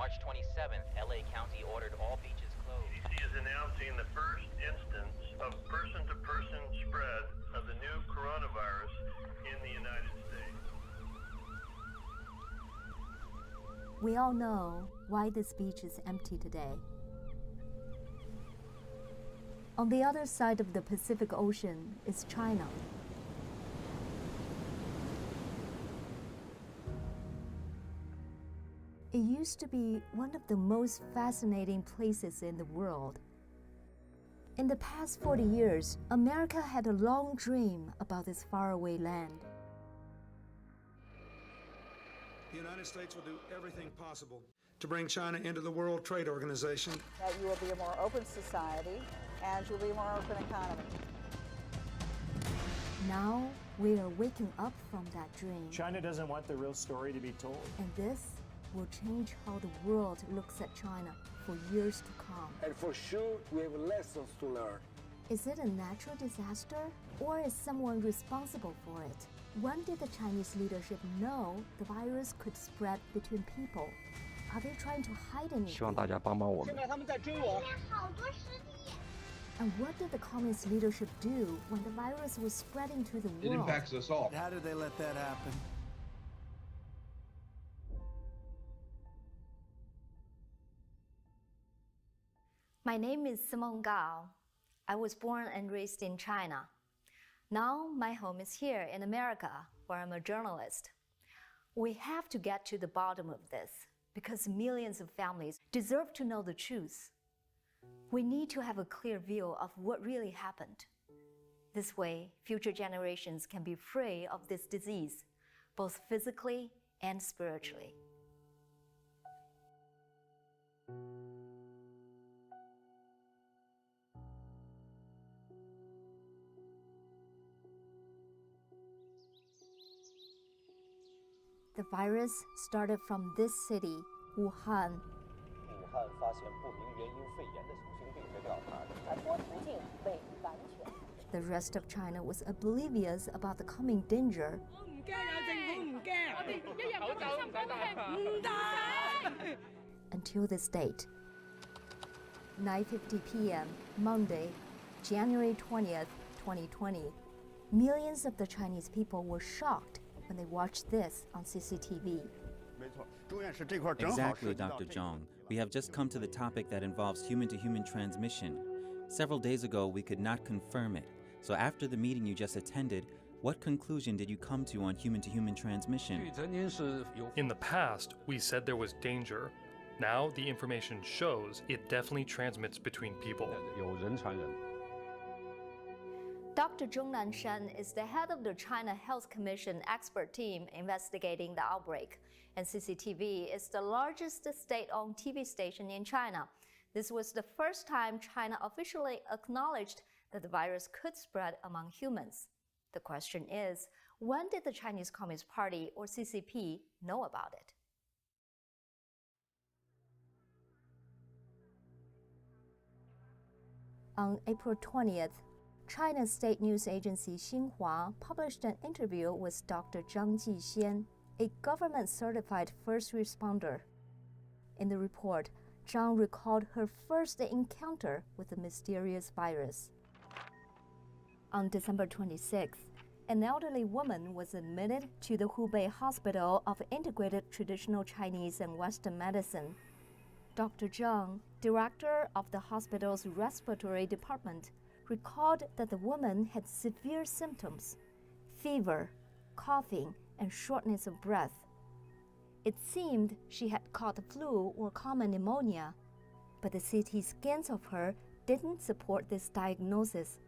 March 27th, LA County ordered all beaches closed. CDC is announcing the first instance of person-to-person spread of the new coronavirus in the United States. We all know why this beach is empty today. On the other side of the Pacific Ocean is China. It used to be one of the most fascinating places in the world. In the past 40 years, America had a long dream about this faraway land. The United States will do everything possible to bring China into the World Trade Organization. That you will be a more open society and you'll be a more open economy. Now we are waking up from that dream. China doesn't want the real story to be told. And this will change how the world looks at China for years to come. And for sure, we have lessons to learn. Is it a natural disaster, or is someone responsible for it? When did the Chinese leadership know the virus could spread between people? Are they trying to hide anything? 希望大家帮帮我们。 And what did the communist leadership do when the virus was spreading to the world? It impacts us all. How did they let that happen? My name is Simone Gao. I was born and raised in China. Now my home is here in America, where I'm a journalist. We have to get to the bottom of this, because millions of families deserve to know the truth. We need to have a clear view of what really happened. This way, future generations can be free of this disease, both physically and spiritually. The virus started from this city, Wuhan. 武汉发现不明原因肺炎的属性病这调查，传播途径未完全。 The rest of China was oblivious about the coming danger. Until this date. 9:50 p.m., Monday, January 20th, 2020. Millions of the Chinese people were shocked when they watched this on CCTV. Exactly, Dr. Zhang. We have just come to the topic that involves human-to-human transmission. Several days ago, we could not confirm it. So after the meeting you just attended, what conclusion did you come to on human-to-human transmission? In the past, we said there was danger. Now, the information shows it definitely transmits between people. Dr. Zhong Nanshan is the head of the China Health Commission expert team investigating the outbreak, and CCTV is the largest state-owned TV station in China. This was the first time China officially acknowledged that the virus could spread among humans. The question is, when did the Chinese Communist Party, or CCP, know about it? On April 20th, China's state news agency Xinhua published an interview with Dr. Zhang Jixian, a government-certified first responder. In the report, Zhang recalled her first encounter with the mysterious virus. On December 26th, an elderly woman was admitted to the Hubei Hospital of Integrated Traditional Chinese and Western Medicine. Dr. Zhang, director of the hospital's respiratory department, recalled that the woman had severe symptoms: fever, coughing, and shortness of breath. It seemed she had caught the flu or common pneumonia, but the CT scans of her didn't support this diagnosis.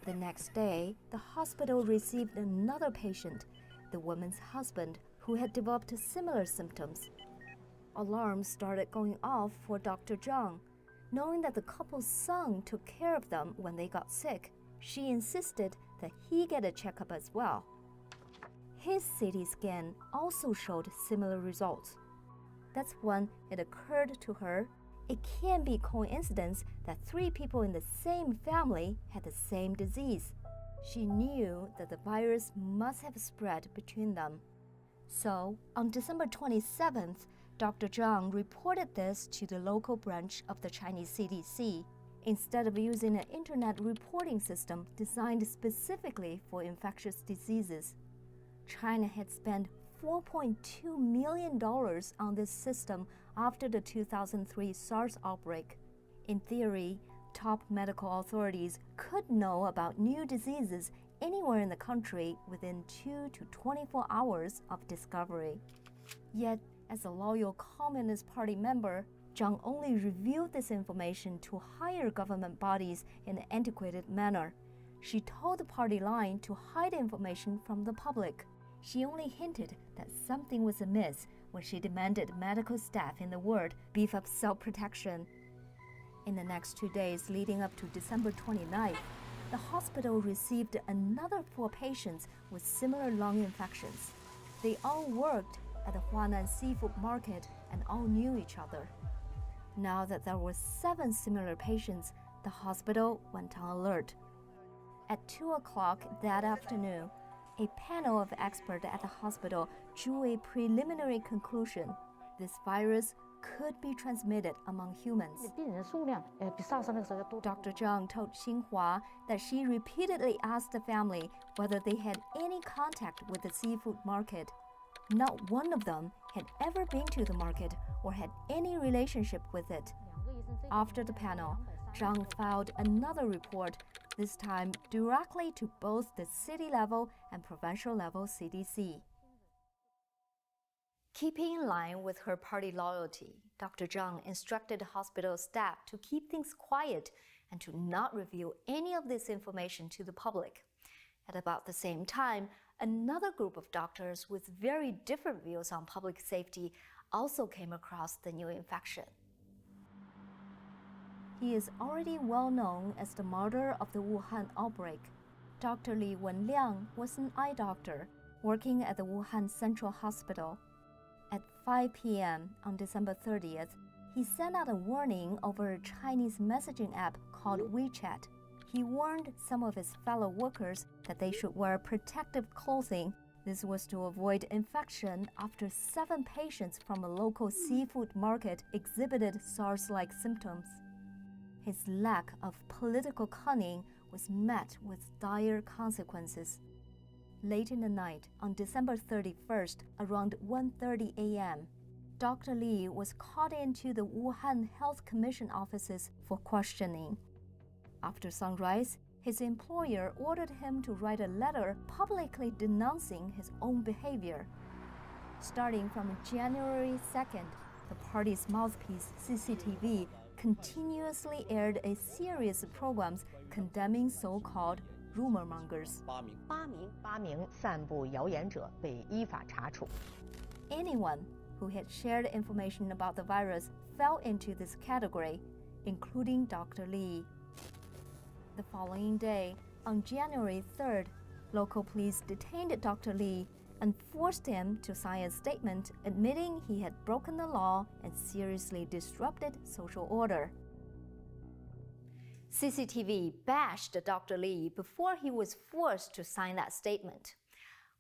The next day, the hospital received another patient, the woman's husband, who had developed similar symptoms. Alarms started going off for Dr. Zhang. Knowing that the couple's son took care of them when they got sick, she insisted that he get a checkup as well. His CT scan also showed similar results. That's when it occurred to her it can't be coincidence that 3 people in the same family had the same disease. She knew that the virus must have spread between them. So, on December 27th, Dr. Zhang reported this to the local branch of the Chinese CDC, instead of using an internet reporting system designed specifically for infectious diseases. China had spent $4.2 million on this system after the 2003 SARS outbreak. In theory, top medical authorities could know about new diseases anywhere in the country within 2 to 24 hours of discovery. Yet, as a loyal Communist Party member, Zhang only revealed this information to higher government bodies in an antiquated manner. She told the party line to hide information from the public. She only hinted that something was amiss when she demanded medical staff in the world beef up self-protection. In the next 2 days leading up to December 29th, the hospital received another 4 patients with similar lung infections. They all worked at the Huanan seafood market and all knew each other. Now that there were 7 similar patients, the hospital went on alert. At 2 o'clock that afternoon, a panel of experts at the hospital drew a preliminary conclusion. This virus could be transmitted among humans. Dr. Zhang told Xinhua that she repeatedly asked the family whether they had any contact with the seafood market. Not one of them had ever been to the market or had any relationship with it. After the panel, Zhang filed another report, this time directly to both the city level and provincial level CDC. Keeping in line with her party loyalty, Dr. Zhang instructed hospital staff to keep things quiet and to not reveal any of this information to the public. At about the same time, another group of doctors with very different views on public safety also came across the new infection. He is already well known as the martyr of the Wuhan outbreak. Dr. Li Wenliang was an eye doctor working at the Wuhan Central Hospital. At 5 p.m. on December 30th, he sent out a warning over a Chinese messaging app called WeChat. He warned some of his fellow workers that they should wear protective clothing. This was to avoid infection after 7 patients from a local seafood market exhibited SARS-like symptoms. His lack of political cunning was met with dire consequences. Late in the night, on December 31st, around 1:30 a.m., Dr. Li was called into the Wuhan Health Commission offices for questioning. After sunrise, his employer ordered him to write a letter publicly denouncing his own behavior. Starting from January 2nd, the party's mouthpiece, CCTV, continuously aired a series of programs condemning so-called rumor mongers. Anyone who had shared information about the virus fell into this category, including Dr. Li. The following day, on January 3rd, local police detained Dr. Li and forced him to sign a statement admitting he had broken the law and seriously disrupted social order. CCTV bashed Dr. Li before he was forced to sign that statement.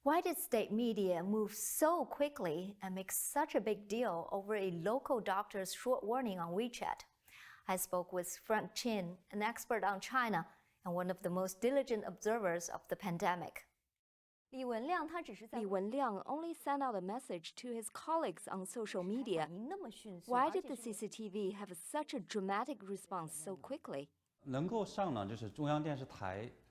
Why did state media move so quickly and make such a big deal over a local doctor's short warning on WeChat? I spoke with Frank Chin, an expert on China and one of the most diligent observers of the pandemic. Li Wenliang only sent out a message to his colleagues on social media. Why did the CCTV have such a dramatic response so quickly? To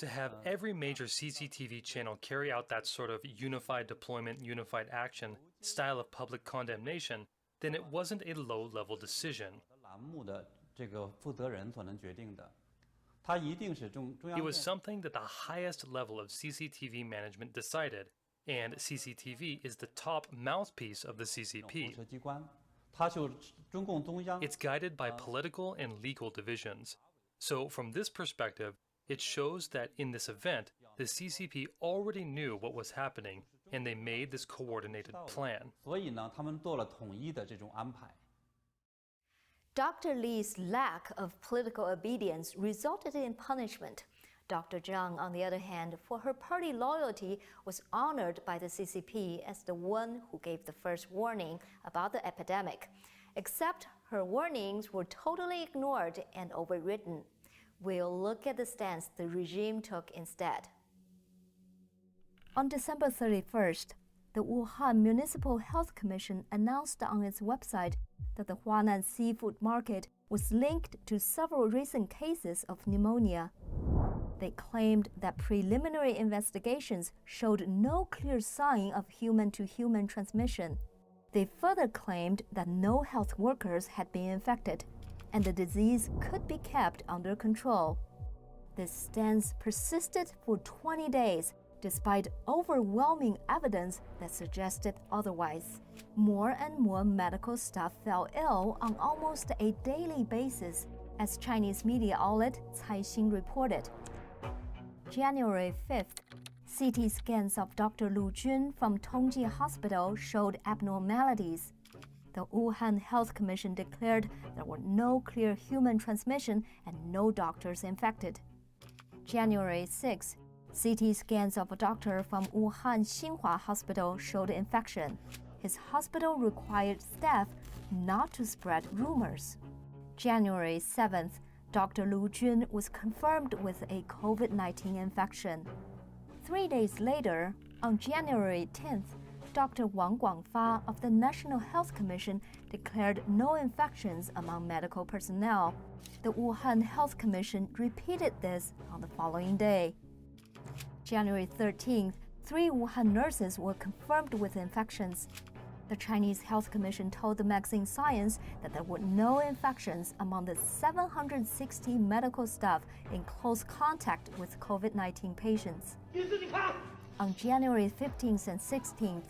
have every major CCTV channel carry out that sort of unified deployment, unified action style of public condemnation, then it wasn't a low-level decision. It was something that the highest level of CCTV management decided, and CCTV is the top mouthpiece of the CCP. It's guided by political and legal divisions. So from this perspective, it shows that in this event, the CCP already knew what was happening, and they made this coordinated plan. Dr. Li's lack of political obedience resulted in punishment. Dr. Zhang, on the other hand, for her party loyalty, was honored by the CCP as the one who gave the first warning about the epidemic. Except her warnings were totally ignored and overridden. We'll look at the stance the regime took instead. On December 31st, the Wuhan Municipal Health Commission announced on its website that the Huanan seafood market was linked to several recent cases of pneumonia. They claimed that preliminary investigations showed no clear sign of human-to-human transmission. They further claimed that no health workers had been infected, and the disease could be kept under control. This stance persisted for 20 days, despite overwhelming evidence that suggested otherwise. More and more medical staff fell ill on almost a daily basis, as Chinese media outlet Caixin reported. January 5th, CT scans of Dr. Lu Jun from Tongji Hospital showed abnormalities. The Wuhan Health Commission declared there were no clear human transmission and no doctors infected. January 6th, CT scans of a doctor from Wuhan Xinhua Hospital showed infection. His hospital required staff not to spread rumors. January 7th, Dr. Lu Jun was confirmed with a COVID-19 infection. 3 days later, on January 10th, Dr. Wang Guangfa of the National Health Commission declared no infections among medical personnel. The Wuhan Health Commission repeated this on the following day. January 13th, 3 Wuhan nurses were confirmed with infections. The Chinese Health Commission told the magazine Science that there were no infections among the 760 medical staff in close contact with COVID-19 patients. On January 15th and 16th,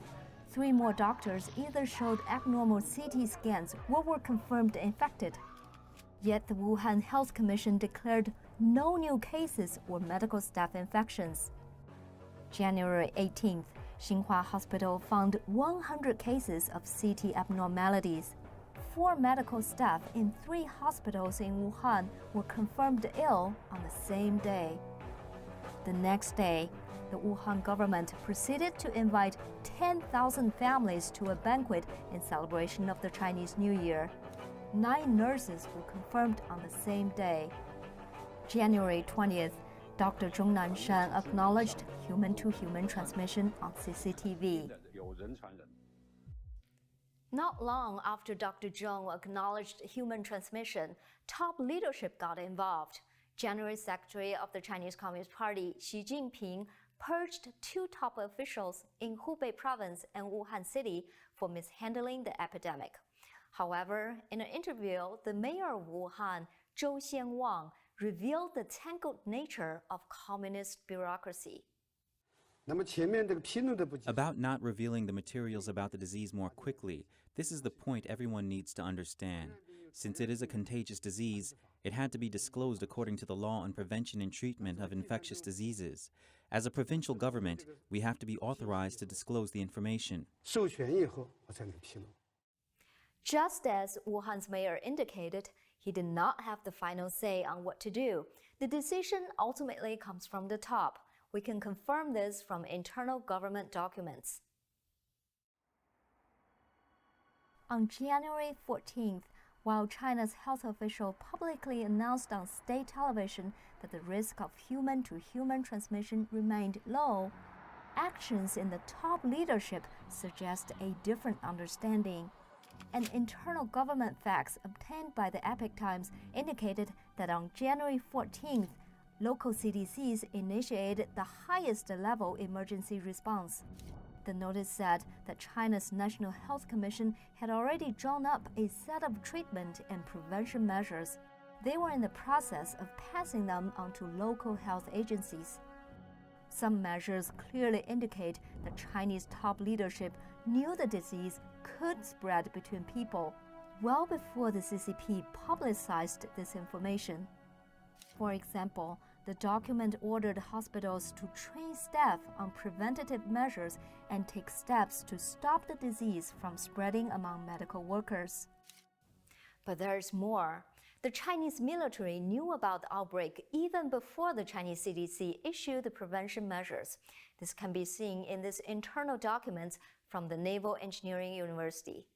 3 more doctors either showed abnormal CT scans or were confirmed infected. Yet the Wuhan Health Commission declared no new cases or medical staff infections. January 18th, Xinhua Hospital found 100 cases of CT abnormalities. 4 medical staff in 3 hospitals in Wuhan were confirmed ill on the same day. The next day, the Wuhan government proceeded to invite 10,000 families to a banquet in celebration of the Chinese New Year. 9 nurses were confirmed on the same day. January 20th, Dr. Zhong Nanshan acknowledged human-to-human transmission on CCTV. Not long after Dr. Zhong acknowledged human transmission, top leadership got involved. General Secretary of the Chinese Communist Party, Xi Jinping, purged 2 top officials in Hubei province and Wuhan city for mishandling the epidemic. However, in an interview, the mayor of Wuhan, Zhou Xianwang, revealed the tangled nature of communist bureaucracy. About not revealing the materials about the disease more quickly, this is the point everyone needs to understand. Since it is a contagious disease, it had to be disclosed according to the law on prevention and treatment of infectious diseases. As a provincial government, we have to be authorized to disclose the information. Just as Wuhan's mayor indicated, he did not have the final say on what to do. The decision ultimately comes from the top. We can confirm this from internal government documents. On January 14th, while China's health official publicly announced on state television that the risk of human-to-human transmission remained low, actions in the top leadership suggest a different understanding. And internal government facts obtained by the Epoch Times indicated that on January 14th, local CDCs initiated the highest level emergency response. The notice said that China's National Health Commission had already drawn up a set of treatment and prevention measures. They were in the process of passing them on to local health agencies. Some measures clearly indicate that Chinese top leadership knew the disease could spread between people well before the CCP publicized this information. For example, the document ordered hospitals to train staff on preventative measures and take steps to stop the disease from spreading among medical workers. But there's more. The Chinese military knew about the outbreak even before the Chinese CDC issued the prevention measures. This can be seen in these internal documents from the Naval Engineering University.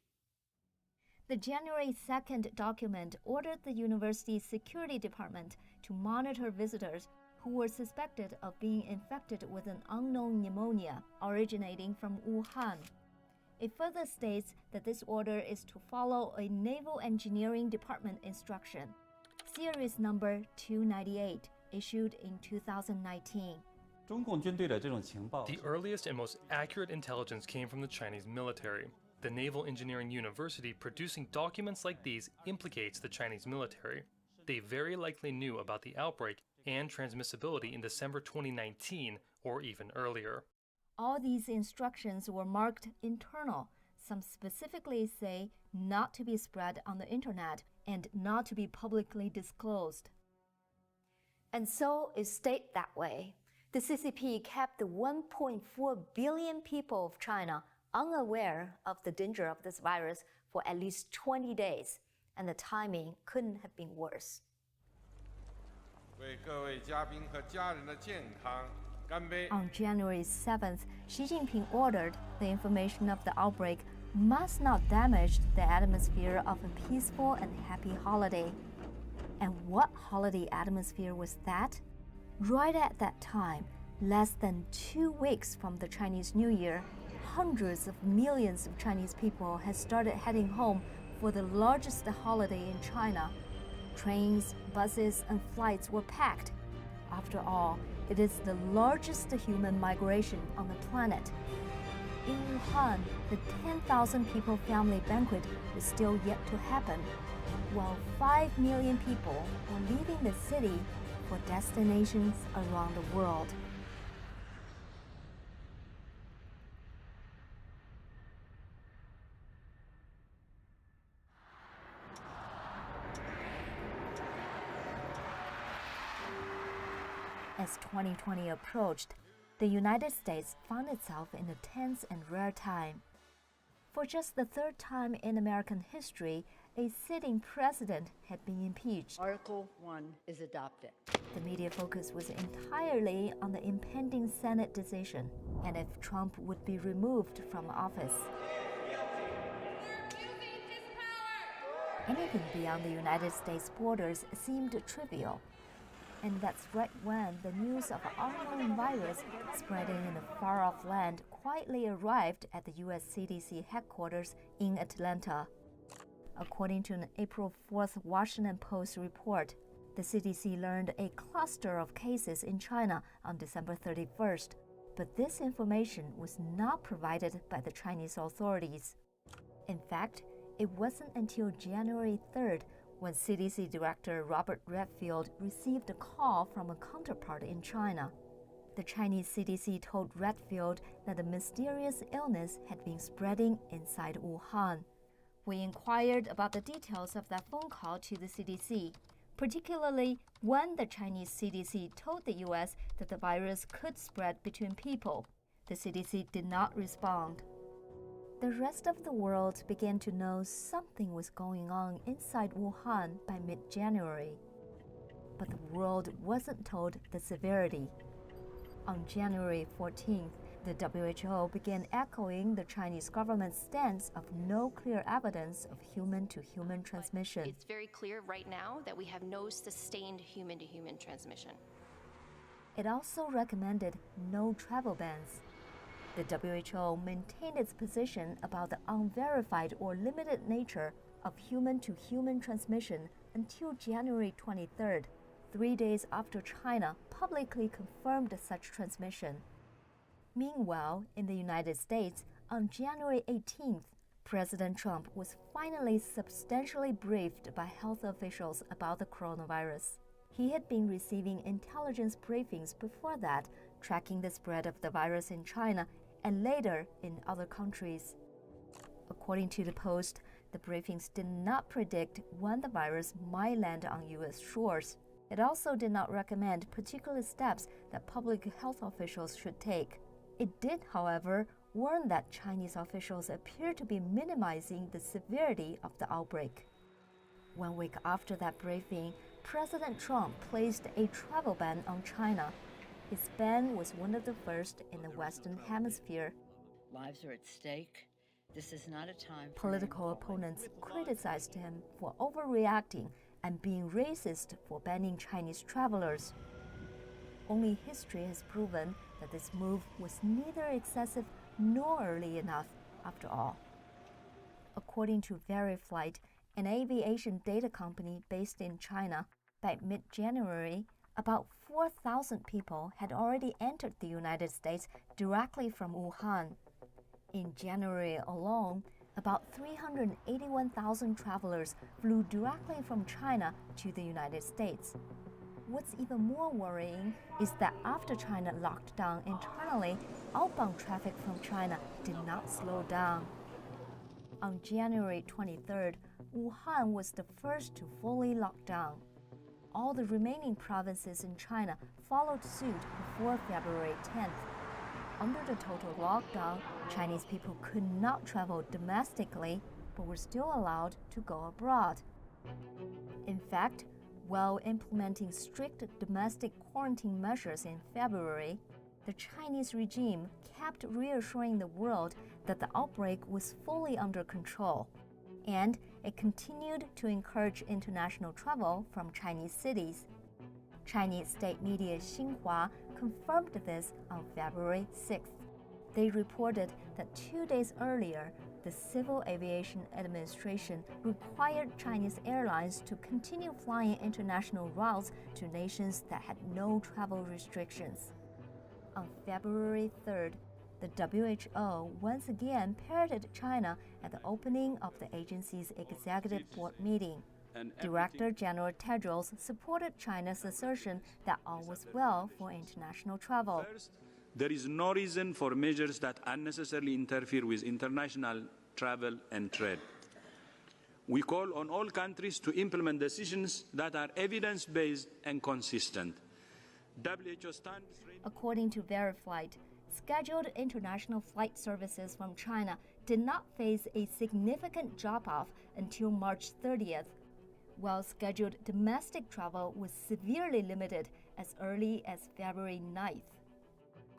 The January 2nd document ordered the university's security department to monitor visitors who were suspected of being infected with an unknown pneumonia originating from Wuhan. It further states that this order is to follow a Naval Engineering Department instruction, Series number 298, issued in 2019. The earliest and most accurate intelligence came from the Chinese military. The Naval Engineering University producing documents like these implicates the Chinese military. They very likely knew about the outbreak and transmissibility in December 2019 or even earlier. All these instructions were marked internal. Some specifically say not to be spread on the internet and not to be publicly disclosed. And so it stayed that way. The CCP kept the 1.4 billion people of China unaware of the danger of this virus for at least 20 days, and the timing couldn't have been worse. On January 7th, Xi Jinping ordered the information of the outbreak must not damage the atmosphere of a peaceful and happy holiday. And what holiday atmosphere was that? Right at that time, less than 2 weeks from the Chinese New Year, hundreds of millions of Chinese people had started heading home for the largest holiday in China. Trains, buses, and flights were packed. After all, it is the largest human migration on the planet. In Wuhan, the 10,000 people family banquet is still yet to happen, while 5 million people were leaving the city for destinations around the world. As 2020 approached, the United States found itself in a tense and rare time. For just the third time in American history, a sitting president had been impeached. Article 1 is adopted. The media focus was entirely on the impending Senate decision and if Trump would be removed from office. Anything beyond the United States borders seemed trivial. And that's right when the news of an unknown virus spreading in a far-off land quietly arrived at the U.S. CDC headquarters in Atlanta. According to an April 4th Washington Post report, the CDC learned a cluster of cases in China on December 31st, but this information was not provided by the Chinese authorities. In fact, it wasn't until January 3rd when CDC Director Robert Redfield received a call from a counterpart in China. The Chinese CDC told Redfield that the mysterious illness had been spreading inside Wuhan. We inquired about the details of that phone call to the CDC, particularly when the Chinese CDC told the U.S. that the virus could spread between people. The CDC did not respond. The rest of the world began to know something was going on inside Wuhan by mid-January. But the world wasn't told the severity. On January 14th, the WHO began echoing the Chinese government's stance of no clear evidence of human-to-human transmission. It's very clear right now that we have no sustained human-to-human transmission. It also recommended no travel bans. The WHO maintained its position about the unverified or limited nature of human-to-human transmission until January 23rd, 3 days after China publicly confirmed such transmission. Meanwhile, in the United States, on January 18th, President Trump was finally substantially briefed by health officials about the coronavirus. He had been receiving intelligence briefings before that, tracking the spread of the virus in China and later in other countries. According to the Post, the briefings did not predict when the virus might land on U.S. shores. It also did not recommend particular steps that public health officials should take. It did, however, warn that Chinese officials appear to be minimizing the severity of the outbreak. 1 week after that briefing, President Trump placed a travel ban on China. His ban was one of the first in the Western Hemisphere. Lives are at stake. This is not a time for Political opponents criticized him for overreacting and being racist for banning Chinese travelers. Only history has proven that this move was neither excessive nor early enough, after all. According to Veriflight, an aviation data company based in China, by mid-January, about 4,000 people had already entered the United States directly from Wuhan. In January alone, about 381,000 travelers flew directly from China to the United States. What's even more worrying is that after China locked down internally, outbound traffic from China did not slow down. On January 23rd, Wuhan was the first to fully lock down. All the remaining provinces in China followed suit before February 10th. Under the total lockdown, Chinese people could not travel domestically, but were still allowed to go abroad. In fact, while implementing strict domestic quarantine measures in February, the Chinese regime kept reassuring the world that the outbreak was fully under control, and it continued to encourage international travel from Chinese cities. Chinese state media Xinhua confirmed this on February 6th. They reported that 2 days earlier, the Civil Aviation Administration required Chinese airlines to continue flying international routes to nations that had no travel restrictions. On February 3rd, the WHO once again parroted China at the opening of the agency's executive board meeting. Director General Tedros supported China's assertion that all was well for international travel. There is no reason for measures that unnecessarily interfere with international travel and trade. We call on all countries to implement decisions that are evidence-based and consistent. WHO stands ready. According to Veriflight, scheduled international flight services from China did not face a significant drop-off until March 30th, while scheduled domestic travel was severely limited as early as February 9th.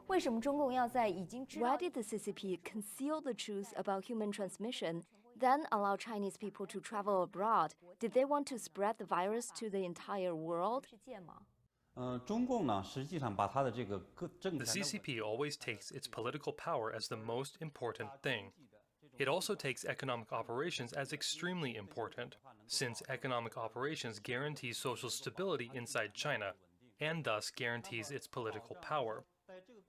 Why did the CCP conceal the truth about human transmission, then allow Chinese people to travel abroad? Did they want to spread the virus to the entire world? The CCP always takes its political power as the most important thing. It also takes economic operations as extremely important, since economic operations guarantee social stability inside China, and thus guarantees its political power.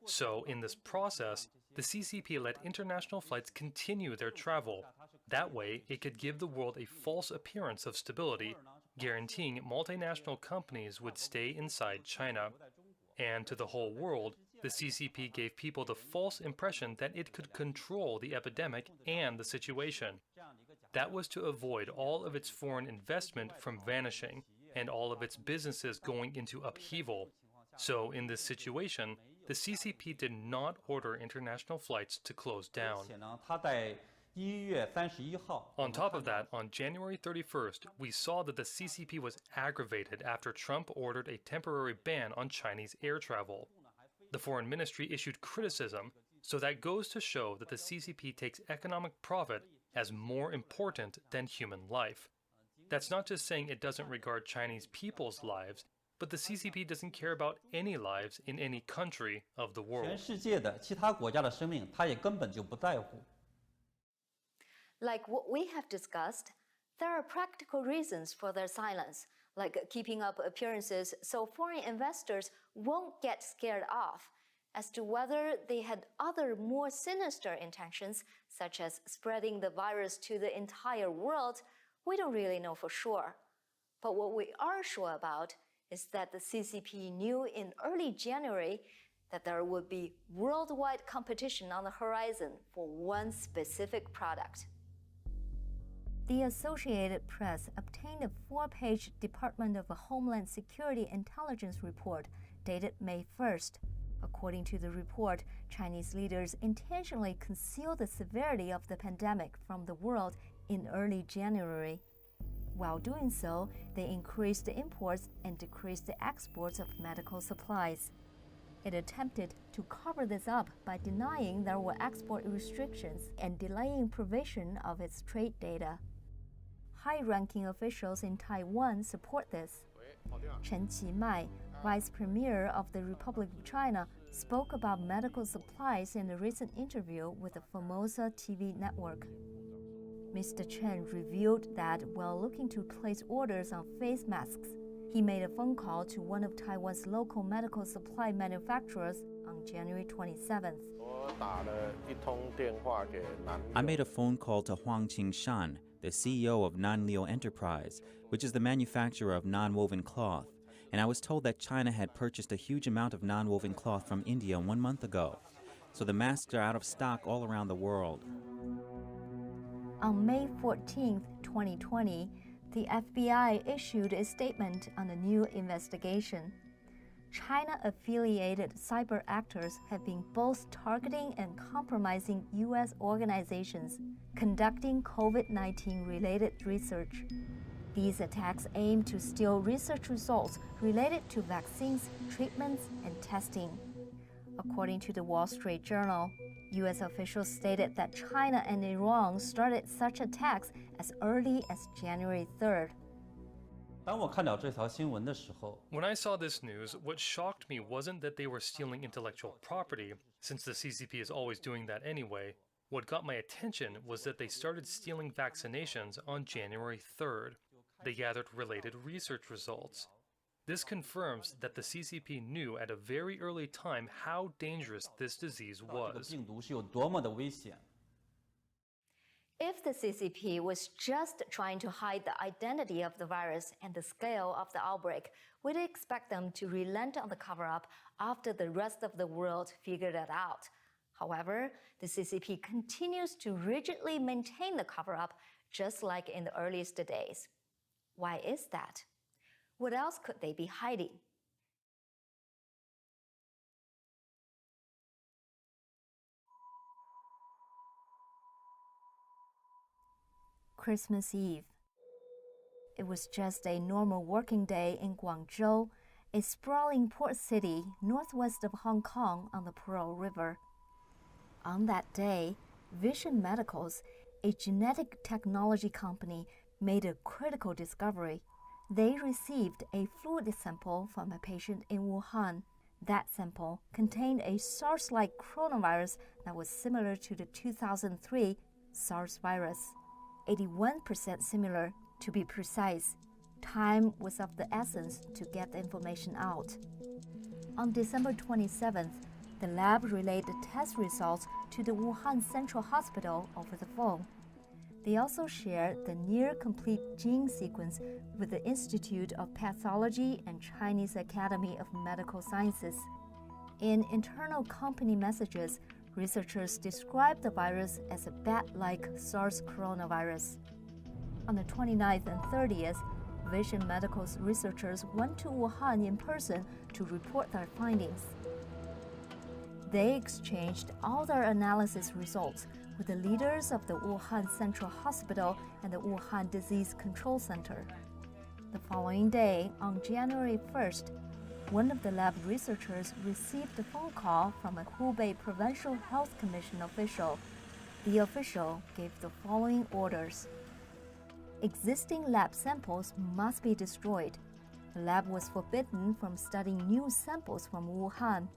So, in this process, the CCP let international flights continue their travel. That way, it could give the world a false appearance of stability, guaranteeing multinational companies would stay inside China. And to the whole world, the CCP gave people the false impression that it could control the epidemic and the situation. That was to avoid all of its foreign investment from vanishing and all of its businesses going into upheaval. So, in this situation, the CCP did not order international flights to close down. On top of that, on January 31st, we saw that the CCP was aggravated after Trump ordered a temporary ban on Chinese air travel. The Foreign Ministry issued criticism, so that goes to show that the CCP takes economic profit as more important than human life. That's not just saying it doesn't regard Chinese people's lives, but the CCP doesn't care about any lives in any country of the world. Like what we have discussed, there are practical reasons for their silence, like keeping up appearances so foreign investors won't get scared off. As to whether they had other more sinister intentions, such as spreading the virus to the entire world, we don't really know for sure. But what we are sure about is that the CCP knew in early January that there would be worldwide competition on the horizon for one specific product. The Associated Press obtained a 4-page Department of Homeland Security intelligence report dated May 1st. According to the report, Chinese leaders intentionally concealed the severity of the pandemic from the world in early January. While doing so, they increased the imports and decreased the exports of medical supplies. It attempted to cover this up by denying there were export restrictions and delaying provision of its trade data. High-ranking officials in Taiwan support this. Chen Qimai, Vice Premier of the Republic of China, spoke about medical supplies in a recent interview with the Formosa TV network. Mr. Chen revealed that while looking to place orders on face masks, he made a phone call to one of Taiwan's local medical supply manufacturers on January 27th. I made a phone call to Huang Qingshan, the CEO of Nanliu Enterprise, which is the manufacturer of non-woven cloth, and I was told that China had purchased a huge amount of non-woven cloth from India 1 month ago. So the masks are out of stock all around the world. On May 14, 2020, the FBI issued a statement on a new investigation. China-affiliated cyber actors have been both targeting and compromising U.S. organizations conducting COVID-19 related research. These attacks aim to steal research results related to vaccines, treatments, and testing. According to the Wall Street Journal, U.S. officials stated that China and Iran started such attacks as early as January 3rd. When I saw this news, what shocked me wasn't that they were stealing intellectual property, since the CCP is always doing that anyway. What got my attention was that they started stealing vaccinations on January 3rd. They gathered related research results. This confirms that the CCP knew at a very early time how dangerous this disease was. If the CCP was just trying to hide the identity of the virus and the scale of the outbreak, we'd expect them to relent on the cover-up after the rest of the world figured it out. However, the CCP continues to rigidly maintain the cover-up, just like in the earliest days. Why is that? What else could they be hiding? Christmas Eve. It was just a normal working day in Guangzhou, a sprawling port city northwest of Hong Kong on the Pearl River. On that day, Vision Medicals, a genetic technology company, made a critical discovery. They received a fluid sample from a patient in Wuhan. That sample contained a SARS-like coronavirus that was similar to the 2003 SARS virus. 81% similar, to be precise. Time was of the essence to get the information out. On December 27th, the lab relayed the test results to the Wuhan Central Hospital over the phone. They also shared the near-complete gene sequence with the Institute of Pathology and Chinese Academy of Medical Sciences. In internal company messages, researchers described the virus as a bat-like SARS coronavirus. On the 29th and 30th, Vision Medical's researchers went to Wuhan in person to report their findings. They exchanged all their analysis results with the leaders of the Wuhan Central Hospital and the Wuhan Disease Control Center. The following day, on January 1st, one of the lab researchers received a phone call from a Hubei Provincial Health Commission official. The official gave the following orders. Existing lab samples must be destroyed. The lab was forbidden from studying new samples from Wuhan.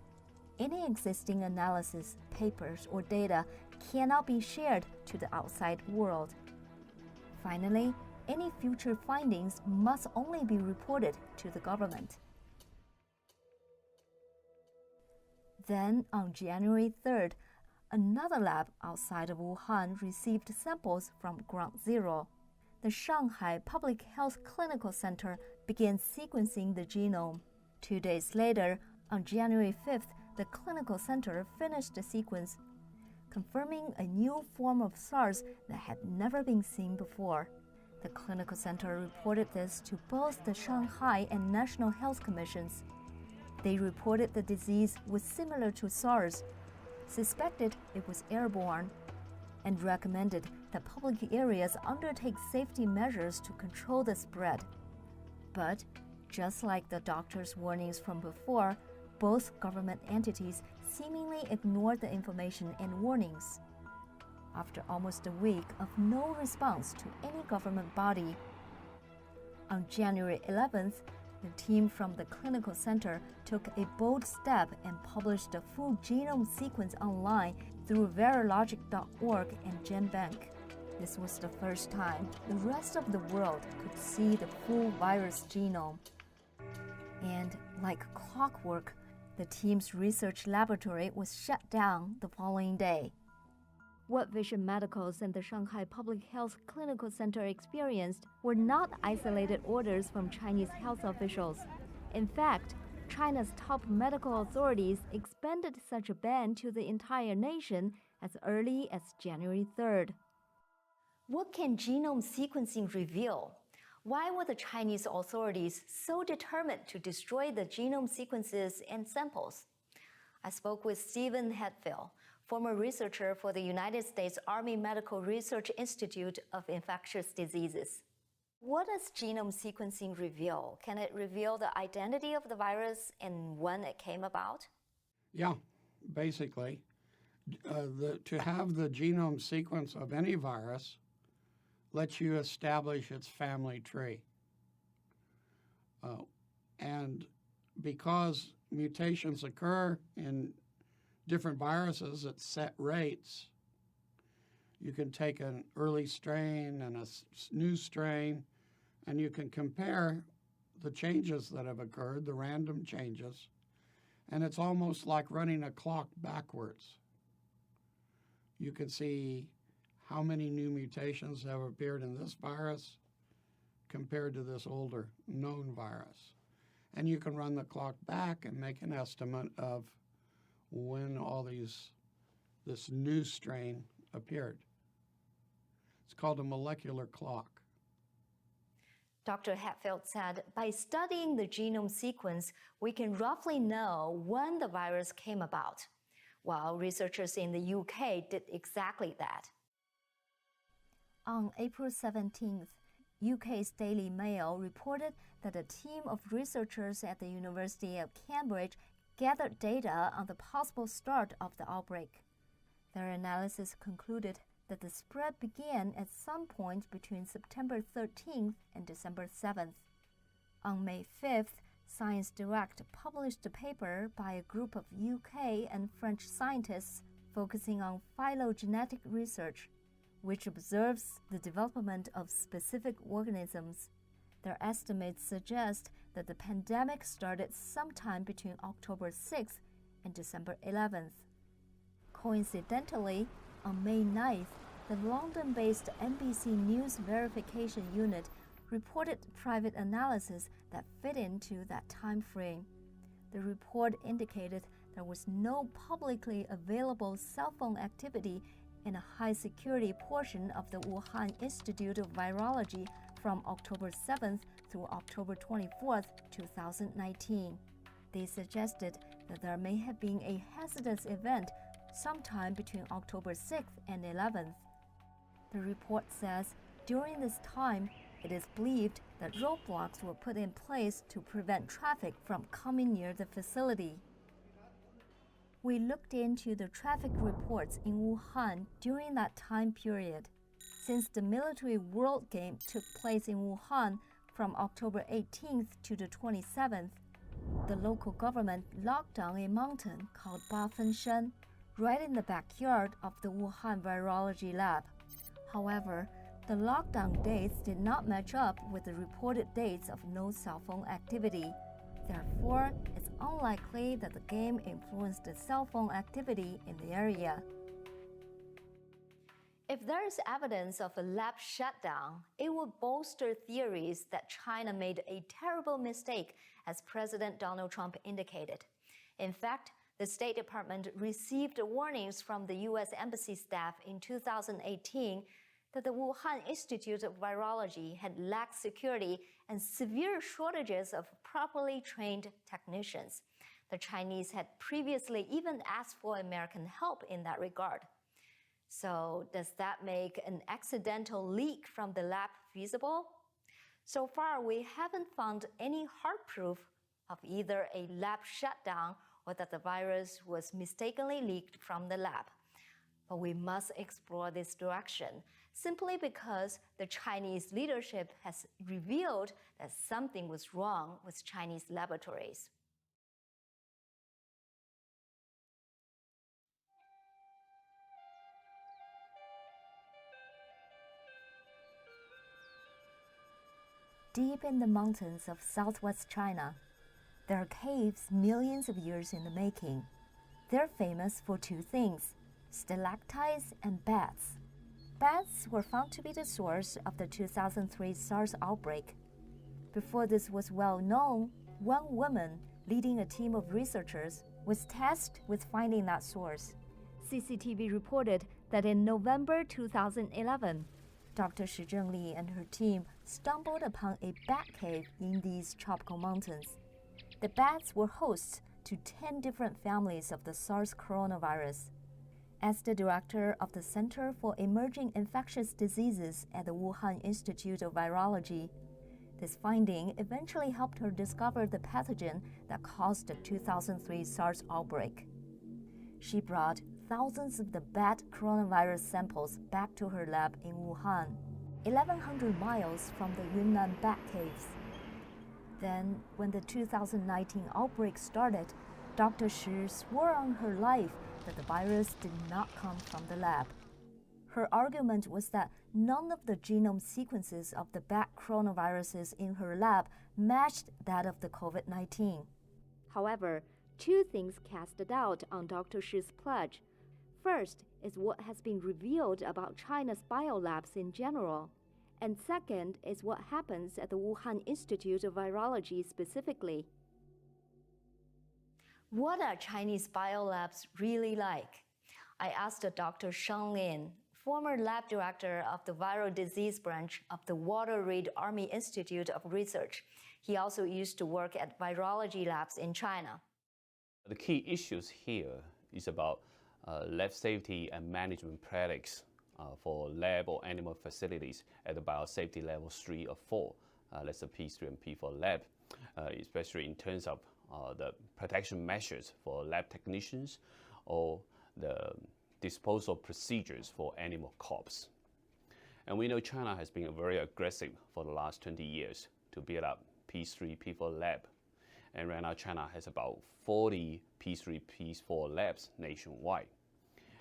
Any existing analysis, papers, or data cannot be shared to the outside world. Finally, any future findings must only be reported to the government. Then, on January 3rd, another lab outside of Wuhan received samples from Ground Zero. The Shanghai Public Health Clinical Center began sequencing the genome. 2 days later, on January 5th, the clinical center finished the sequence, confirming a new form of SARS that had never been seen before. The clinical center reported this to both the Shanghai and National Health Commissions. They reported the disease was similar to SARS, suspected it was airborne, and recommended that public areas undertake safety measures to control the spread. But, just like the doctor's warnings from before, both government entities seemingly ignored the information and warnings. After almost a week of no response to any government body, on January 11th, the team from the clinical center took a bold step and published the full genome sequence online through Verilogic.org and GenBank. This was the first time the rest of the world could see the full virus genome. And like clockwork, the team's research laboratory was shut down the following day. What Vision Medicals and the Shanghai Public Health Clinical Center experienced were not isolated orders from Chinese health officials. In fact, China's top medical authorities expanded such a ban to the entire nation as early as January 3rd. What can genome sequencing reveal? Why were the Chinese authorities so determined to destroy the genome sequences and samples? I spoke with Stephen Hatfield, former researcher for the United States Army Medical Research Institute of Infectious Diseases. What does genome sequencing reveal? Can it reveal the identity of the virus and when it came about? Yeah, basically. To have the genome sequence of any virus lets you establish its family tree. And because mutations occur in different viruses at set rates, you can take an early strain and a new strain, and you can compare the changes that have occurred, the random changes, and it's almost like running a clock backwards. You can see how many new mutations have appeared in this virus compared to this older known virus. And you can run the clock back and make an estimate of when this new strain appeared. It's called a molecular clock. Dr. Hatfield said, by studying the genome sequence, we can roughly know when the virus came about, while researchers in the UK did exactly that. On April 17th, UK's Daily Mail reported that a team of researchers at the University of Cambridge gathered data on the possible start of the outbreak. Their analysis concluded that the spread began at some point between September 13th and December 7th. On May 5th, Science Direct published a paper by a group of UK and French scientists focusing on phylogenetic research, which observes the development of specific organisms. Their estimates suggest that the pandemic started sometime between October 6th and December 11th. Coincidentally, on May 9th, the London-based NBC News verification unit reported private analysis that fit into that time frame. The report indicated there was no publicly available cell phone activity in a high-security portion of the Wuhan Institute of Virology from October 7th through October 24th, 2019. They suggested that there may have been a hazardous event sometime between October 6th and 11th. The report says during this time, it is believed that roadblocks were put in place to prevent traffic from coming near the facility. We looked into the traffic reports in Wuhan during that time period. Since the Military World Game took place in Wuhan from October 18th to the 27th, the local government locked down a mountain called Bafenshan, right in the backyard of the Wuhan Virology Lab. However, the lockdown dates did not match up with the reported dates of no cell phone activity. Therefore, it's unlikely that the game influenced the cell phone activity in the area. If there is evidence of a lab shutdown, it would bolster theories that China made a terrible mistake, as President Donald Trump indicated. In fact, the State Department received warnings from the U.S. Embassy staff in 2018 that the Wuhan Institute of Virology had lacked security and severe shortages of properly trained technicians. The Chinese had previously even asked for American help in that regard. So does that make an accidental leak from the lab feasible? So far, we haven't found any hard proof of either a lab shutdown or that the virus was mistakenly leaked from the lab. But we must explore this direction, simply because the Chinese leadership has revealed that something was wrong with Chinese laboratories. Deep in the mountains of southwest China, there are caves millions of years in the making. They're famous for two things: stalactites and bats. Bats were found to be the source of the 2003 SARS outbreak. Before this was well known, one woman leading a team of researchers was tasked with finding that source. CCTV reported that in November 2011, Dr. Shi Zhengli and her team stumbled upon a bat cave in these tropical mountains. The bats were hosts to 10 different families of the SARS coronavirus. As the director of the Center for Emerging Infectious Diseases at the Wuhan Institute of Virology, this finding eventually helped her discover the pathogen that caused the 2003 SARS outbreak. She brought thousands of the bat coronavirus samples back to her lab in Wuhan, 1,100 miles from the Yunnan bat caves. Then, when the 2019 outbreak started, Dr. Shi swore on her life that the virus did not come from the lab. Her argument was that none of the genome sequences of the bat coronaviruses in her lab matched that of the COVID-19. However, two things cast a doubt on Dr. Shi's pledge. First is what has been revealed about China's biolabs in general. And second is what happens at the Wuhan Institute of Virology specifically. What are Chinese biolabs really like? I asked Dr. Shang Lin, former lab director of the viral disease branch of the Walter Reed Army Institute of Research. He also used to work at virology labs in China. The key issues here is about lab safety and management practice for lab or animal facilities at the biosafety level 3 or 4. That's the P3 and P4 lab, especially in terms of the protection measures for lab technicians or the disposal procedures for animal corpse. And we know China has been very aggressive for the last 20 years to build up P3, P4 lab. And right now China has about 40 P3, P4 labs nationwide.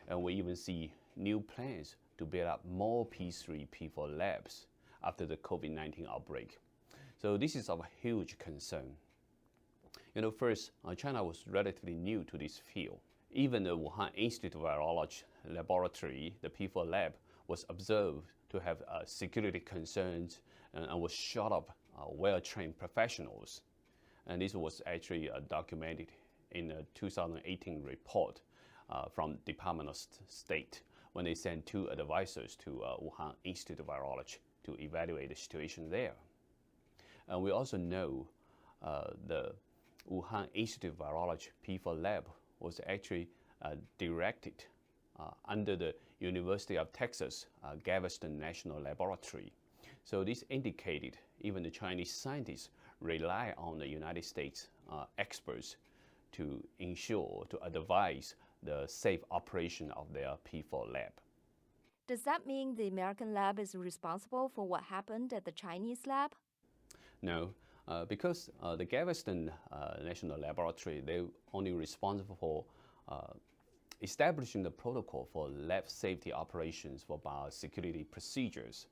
And we even see new plans to build up more P3, P4 labs after the COVID-19 outbreak. So this is of a huge concern. First, China was relatively new to this field. Even the Wuhan Institute of Virology laboratory, the P4 lab, was observed to have security concerns and was short of well-trained professionals. And this was actually documented in a 2018 report from Department of State when they sent 2 advisors to Wuhan Institute of Virology to evaluate the situation there. And we also know the Wuhan Institute of Virology P4 lab was actually directed under the University of Texas Galveston National Laboratory. So this indicated even the Chinese scientists rely on the United States experts to ensure, to advise the safe operation of their P4 lab. Does that mean the American lab is responsible for what happened at the Chinese lab? No, because the Galveston National Laboratory, they're only responsible for establishing the protocol for lab safety operations for biosecurity procedures.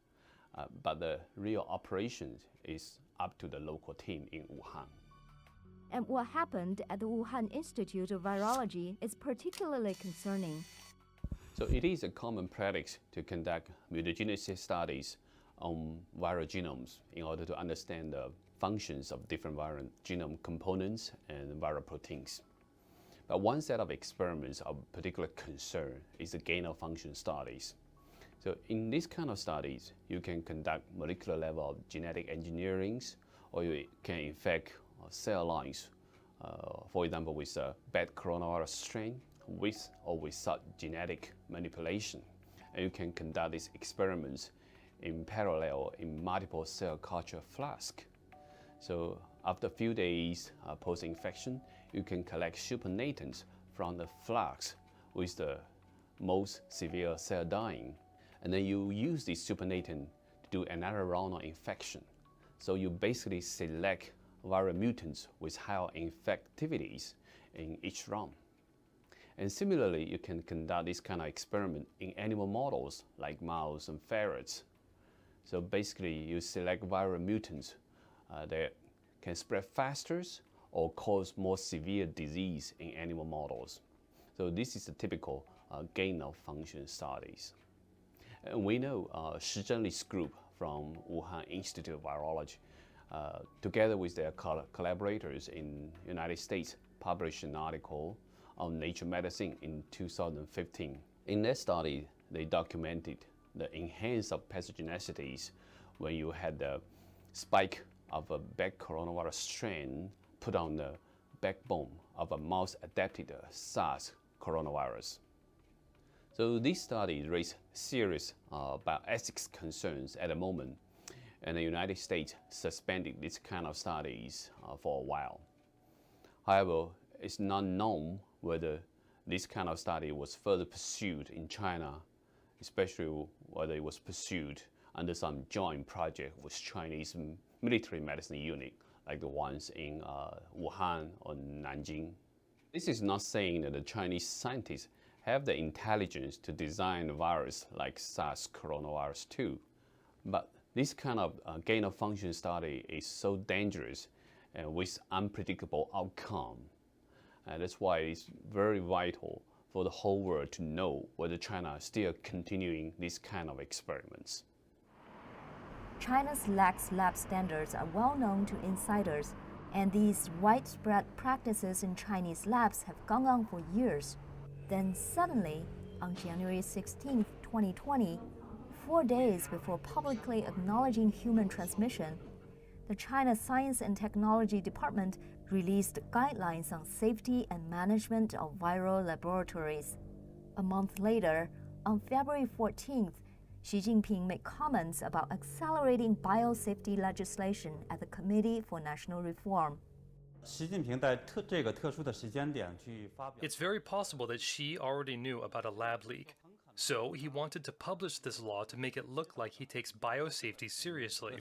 But the real operations is up to the local team in Wuhan. And what happened at the Wuhan Institute of Virology is particularly concerning. So it is a common practice to conduct mutagenicity studies on viral genomes in order to understand the functions of different viral genome components and viral proteins. But one set of experiments of particular concern is the gain-of-function studies. So in this kind of studies, you can conduct molecular level of genetic engineering, or you can infect cell lines, for example, with a bad coronavirus strain, with or without genetic manipulation. and you can conduct these experiments in parallel in multiple cell culture flask. So after a few days post-infection, you can collect supernatants from the flask with the most severe cell dying. And then you use this supernatant to do another round of infection. So you basically select viral mutants with higher infectivities in each round. And similarly, you can conduct this kind of experiment in animal models like mouse and ferrets. So basically, you select viral mutants that can spread faster or cause more severe disease in animal models. So this is a typical gain-of-function studies. And we know Shi Zhenli's group from Wuhan Institute of Virology, together with their collaborators in United States, published an article on Nature Medicine in 2015. In that study, they documented the enhance of pathogenicities when you had the spike of a bat coronavirus strain put on the backbone of a mouse-adapted SARS coronavirus. So this study raised serious bioethics concerns at the moment, and the United States suspended this kind of studies for a while. However, it's not known whether this kind of study was further pursued in China, especially whether it was pursued under some joint project with Chinese military medicine unit, like the ones in Wuhan or Nanjing. This is not saying that the Chinese scientists have the intelligence to design a virus like SARS coronavirus 2, but this kind of gain-of-function study is so dangerous and with unpredictable outcome. That's why it's very vital for the whole world to know whether China is still continuing these kind of experiments. China's lax lab standards are well known to insiders, and these widespread practices in Chinese labs have gone on for years. Then suddenly, on January 16, 2020, 4 days before publicly acknowledging human transmission, the China Science and Technology Department released guidelines on safety and management of viral laboratories. A month later, on February 14th, Xi Jinping made comments about accelerating biosafety legislation at the Committee for National Reform. It's very possible that Xi already knew about a lab leak. So he wanted to publish this law to make it look like he takes biosafety seriously.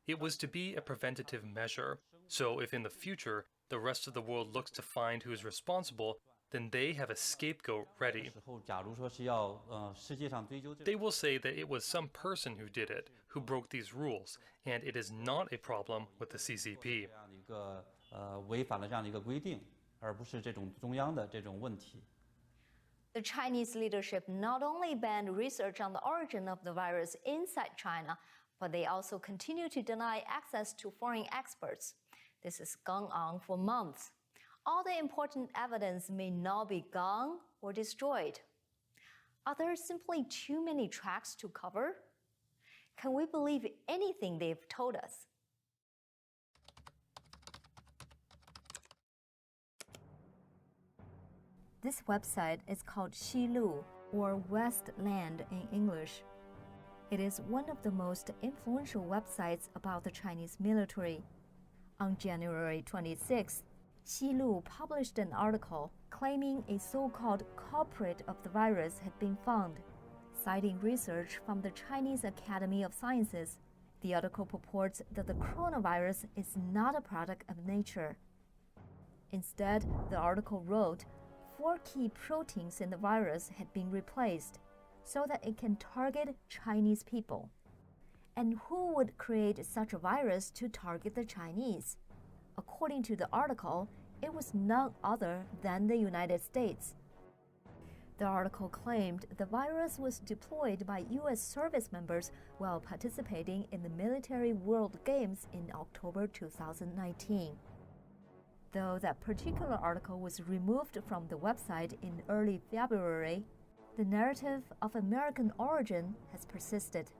It was to be a preventative measure. So if in the future the rest of the world looks to find who is responsible, then they have a scapegoat ready. They will say that it was some person who did it, who broke these rules, and it is not a problem with the CCP. The Chinese leadership not only banned research on the origin of the virus inside China, but they also continue to deny access to foreign experts. This has gone on for months. All the important evidence may now be gone or destroyed. Are there simply too many tracks to cover? Can we believe anything they've told us? This website is called Xilu, or Westland in English. It is one of the most influential websites about the Chinese military. On January 26th, Xilu published an article claiming a so-called culprit of the virus had been found. Citing research from the Chinese Academy of Sciences, the article purports that the coronavirus is not a product of nature. Instead, the article wrote 4 key proteins in the virus had been replaced so that it can target Chinese people. And who would create such a virus to target the Chinese? According to the article, it was none other than the United States. The article claimed the virus was deployed by U.S. service members while participating in the Military World Games in October 2019. Though that particular article was removed from the website in early February, the narrative of American origin has persisted.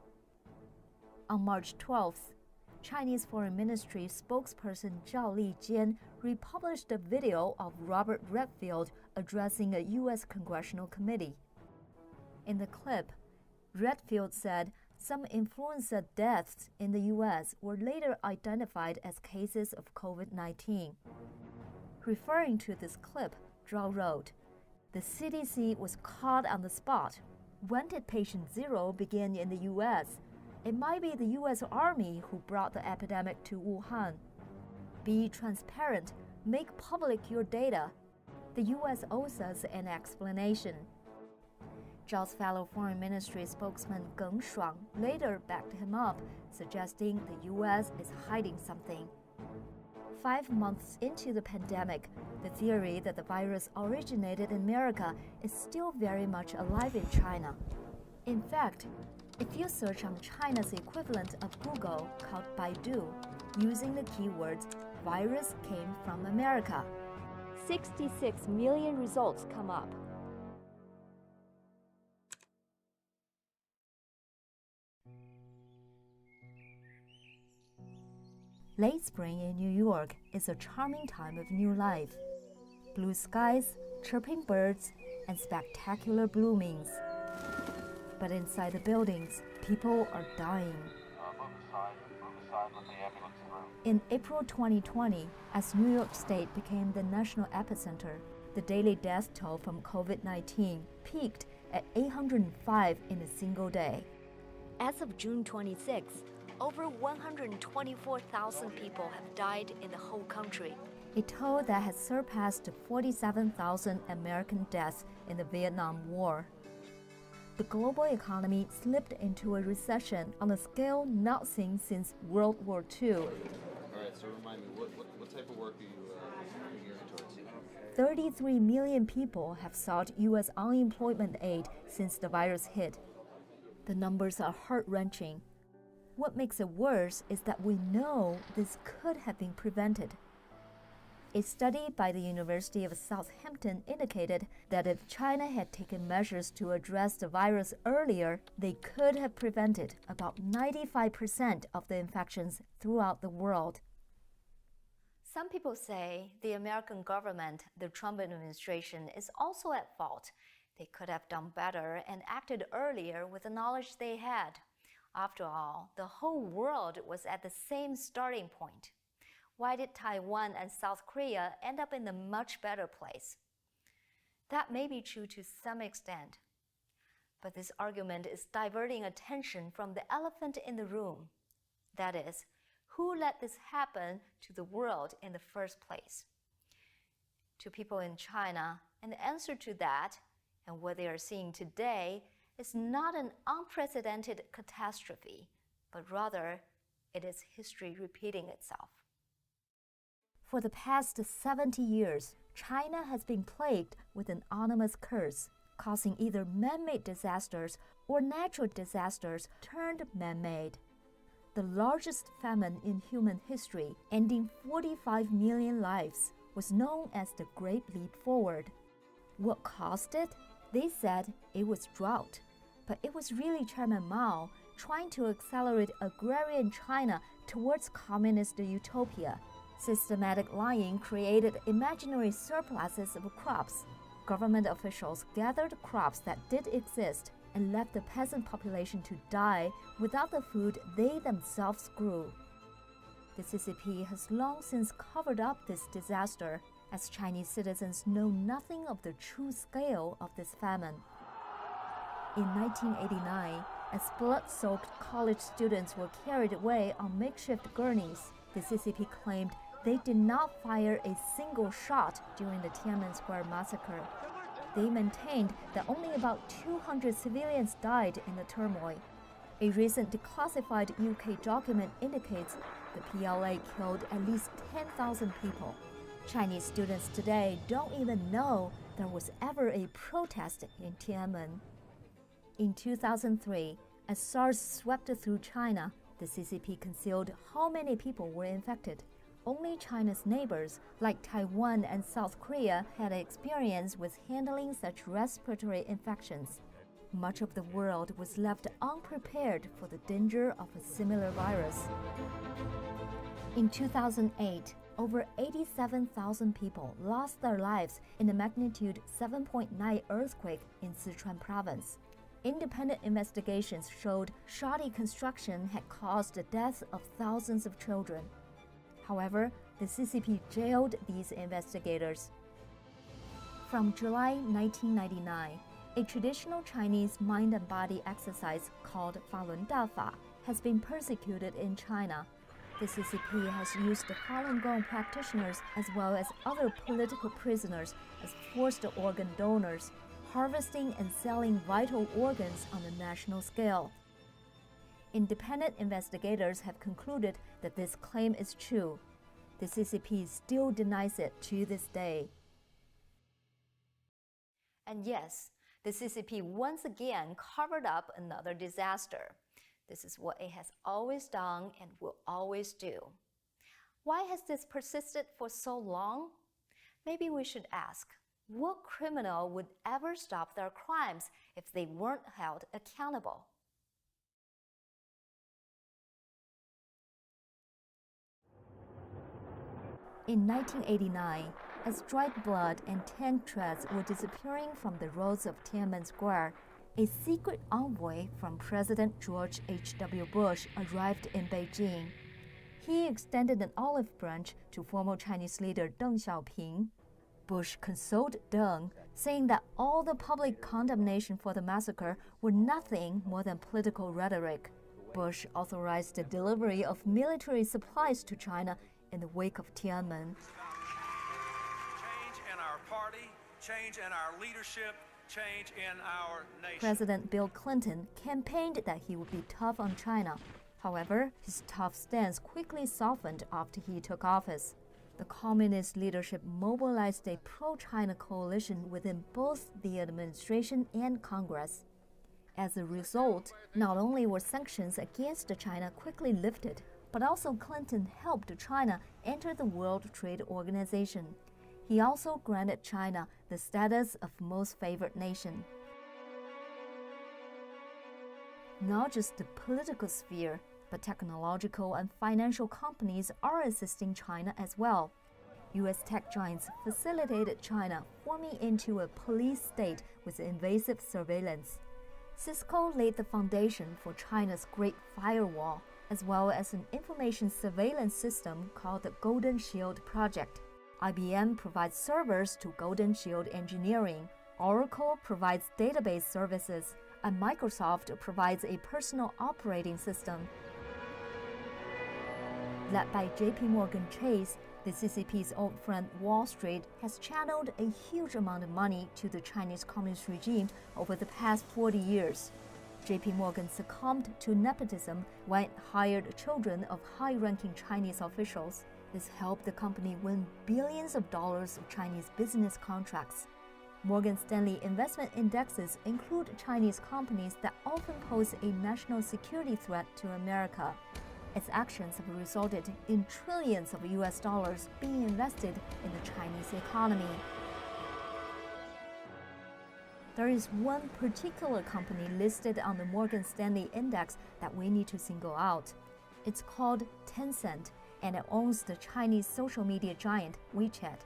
On March 12th, Chinese Foreign Ministry spokesperson Zhao Lijian republished a video of Robert Redfield addressing a U.S. congressional committee. In the clip, Redfield said some influenza deaths in the U.S. were later identified as cases of COVID-19. Referring to this clip, Zhao wrote, "The CDC was caught on the spot. When did patient zero begin in the U.S.? It might be the U.S. Army who brought the epidemic to Wuhan. Be transparent. Make public your data. The U.S. owes us an explanation." Zhao's fellow Foreign Ministry spokesman Geng Shuang later backed him up, suggesting the U.S. is hiding something. 5 months into the pandemic, the theory that the virus originated in America is still very much alive in China. In fact, if you search on China's equivalent of Google called Baidu, using the keywords "virus came from America," 66 million results come up. Late spring in New York is a charming time of new life. Blue skies, chirping birds, and spectacular bloomings. But inside the buildings, people are dying. In April 2020, as New York State became the national epicenter, the daily death toll from COVID-19 peaked at 805 in a single day. As of June 26, over 124,000 people have died in the whole country, a toll that has surpassed 47,000 American deaths in the Vietnam War. The global economy slipped into a recession on a scale not seen since World War II. All right, so remind me, what type of work are you gearing towards? 33 million people have sought U.S. unemployment aid since the virus hit. The numbers are heart-wrenching. What makes it worse is that we know this could have been prevented. A study by the University of Southampton indicated that if China had taken measures to address the virus earlier, they could have prevented about 95% of the infections throughout the world. Some people say the American government, the Trump administration, is also at fault. They could have done better and acted earlier with the knowledge they had. After all, the whole world was at the same starting point. Why did Taiwan and South Korea end up in a much better place? That may be true to some extent, but this argument is diverting attention from the elephant in the room. That is, who let this happen to the world in the first place? To people in China, and the answer to that, and what they are seeing today, is not an unprecedented catastrophe, but rather it is history repeating itself. For the past 70 years, China has been plagued with an ominous curse, causing either man-made disasters or natural disasters turned man-made. The largest famine in human history, ending 45 million lives, was known as the Great Leap Forward. What caused it? They said it was drought. But it was really Chairman Mao trying to accelerate agrarian China towards communist utopia. Systematic lying created imaginary surpluses of crops. Government officials gathered crops that did exist and left the peasant population to die without the food they themselves grew. The CCP has long since covered up this disaster, as Chinese citizens know nothing of the true scale of this famine. In 1989, as blood-soaked college students were carried away on makeshift gurneys, the CCP claimed they did not fire a single shot during the Tiananmen Square massacre. They maintained that only about 200 civilians died in the turmoil. A recent declassified UK document indicates the PLA killed at least 10,000 people. Chinese students today don't even know there was ever a protest in Tiananmen. In 2003, as SARS swept through China, the CCP concealed how many people were infected. Only China's neighbors, like Taiwan and South Korea, had experience with handling such respiratory infections. much of the world was left unprepared for the danger of a similar virus. In 2008, over 87,000 people lost their lives in a magnitude 7.9 earthquake in Sichuan province. Independent investigations showed shoddy construction had caused the deaths of thousands of children. However, the CCP jailed these investigators. From July 1999, a traditional Chinese mind and body exercise called Falun Dafa has been persecuted in China. The CCP has used the Falun Gong practitioners as well as other political prisoners as forced organ donors, harvesting and selling vital organs on a national scale. Independent investigators have concluded that this claim is true. The CCP still denies it to this day. And yes, the CCP once again covered up another disaster. This is what it has always done and will always do. Why has this persisted for so long? Maybe we should ask, what criminal would ever stop their crimes if they weren't held accountable? In 1989, as dried blood and tank treads were disappearing from the roads of Tiananmen Square, a secret envoy from President George H.W. Bush arrived in Beijing. He extended an olive branch to former Chinese leader Deng Xiaoping. Bush consoled Deng, saying that all the public condemnation for the massacre were nothing more than political rhetoric. Bush authorized the delivery of military supplies to China in the wake of Tiananmen. Change in our party, change in our leadership, change in our nation. President Bill Clinton campaigned that he would be tough on China. However, his tough stance quickly softened after he took office. The communist leadership mobilized a pro-China coalition within both the administration and Congress. As a result, not only were sanctions against China quickly lifted, but also Clinton helped China enter the World Trade Organization. He also granted China the status of most favored nation. Not just the political sphere, but technological and financial companies are assisting China as well. U.S. tech giants facilitated China forming into a police state with invasive surveillance. Cisco laid the foundation for China's Great Firewall, as well as an information surveillance system called the Golden Shield Project. IBM provides servers to Golden Shield Engineering. Oracle provides database services, and Microsoft provides a personal operating system. Led by JP Chase, the CCP's old friend Wall Street has channeled a huge amount of money to the Chinese Communist regime over the past 40 years. JP succumbed to nepotism when it hired children of high-ranking Chinese officials. This helped the company win billions of dollars of Chinese business contracts. Morgan Stanley investment indexes include Chinese companies that often pose a national security threat to America. Its actions have resulted in trillions of US dollars being invested in the Chinese economy. There is one particular company listed on the Morgan Stanley index that we need to single out. It's called Tencent, and it owns the Chinese social media giant WeChat.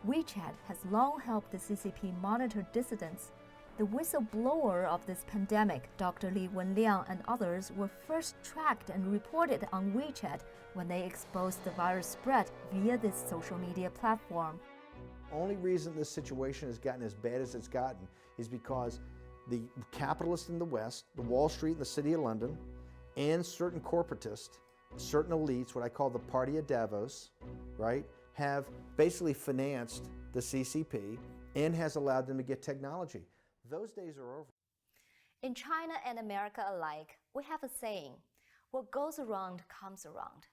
WeChat has long helped the CCP monitor dissidents. The whistleblower of this pandemic, Dr. Li Wenliang and others, were first tracked and reported on WeChat when they exposed the virus spread via this social media platform. Only reason this situation has gotten as bad as it's gotten is because the capitalists in the West, the Wall Street and the City of London, and certain corporatists, certain elites, what I call the Party of Davos, right, have basically financed the CCP and has allowed them to get technology. Those days are over. In China and America alike, we have a saying, what goes around comes around.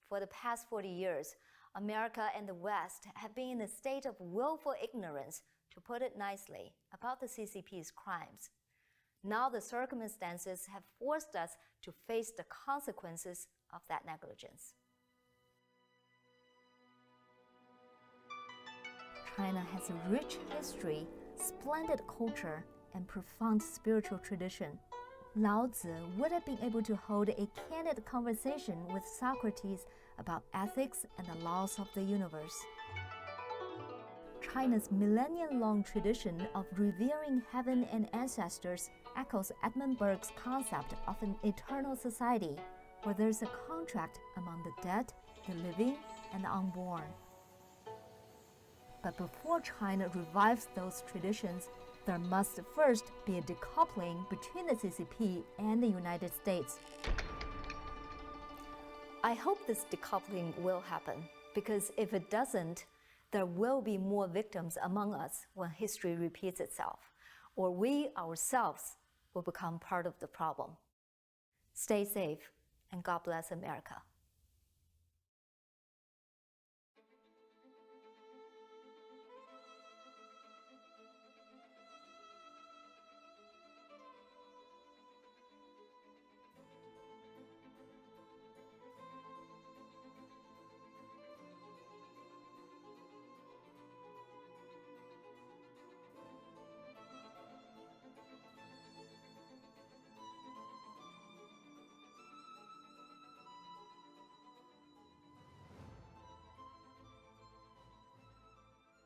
For the past 40 years, America and the West have been in a state of willful ignorance, to put it nicely, about the CCP's crimes. Now the circumstances have forced us to face the consequences of that negligence. China has a rich history, splendid culture, and profound spiritual tradition. Lao Tzu would have been able to hold a candid conversation with Socrates about ethics and the laws of the universe. China's millennium-long tradition of revering heaven and ancestors echoes Edmund Burke's concept of an eternal society where there's a contract among the dead, the living, and the unborn. But before China revives those traditions, there must first be a decoupling between the CCP and the United States. I hope this decoupling will happen, because if it doesn't, there will be more victims among us when history repeats itself, or we ourselves will become part of the problem. Stay safe, and God bless America.